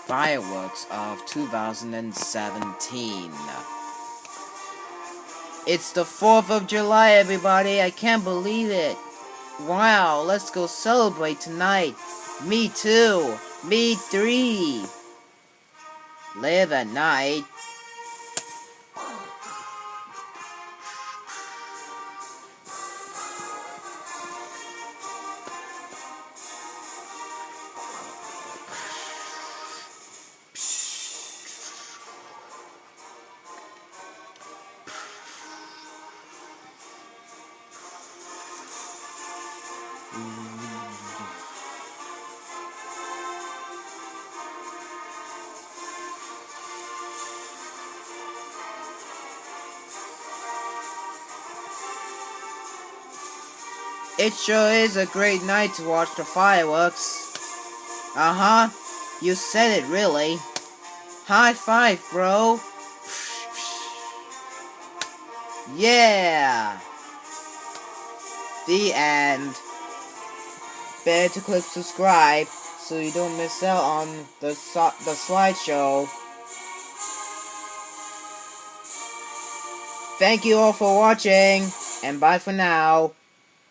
fireworks of 2017. It's the 4th of July, everybody. I can't believe it. Wow, let's go celebrate tonight. Me too. Me three. Live at night. It sure is a great night to watch the fireworks. Uh-huh. You said it, really. High five, bro. Yeah. The end. Better to click subscribe so you don't miss out on the slideshow. Thank you all for watching, and bye for now.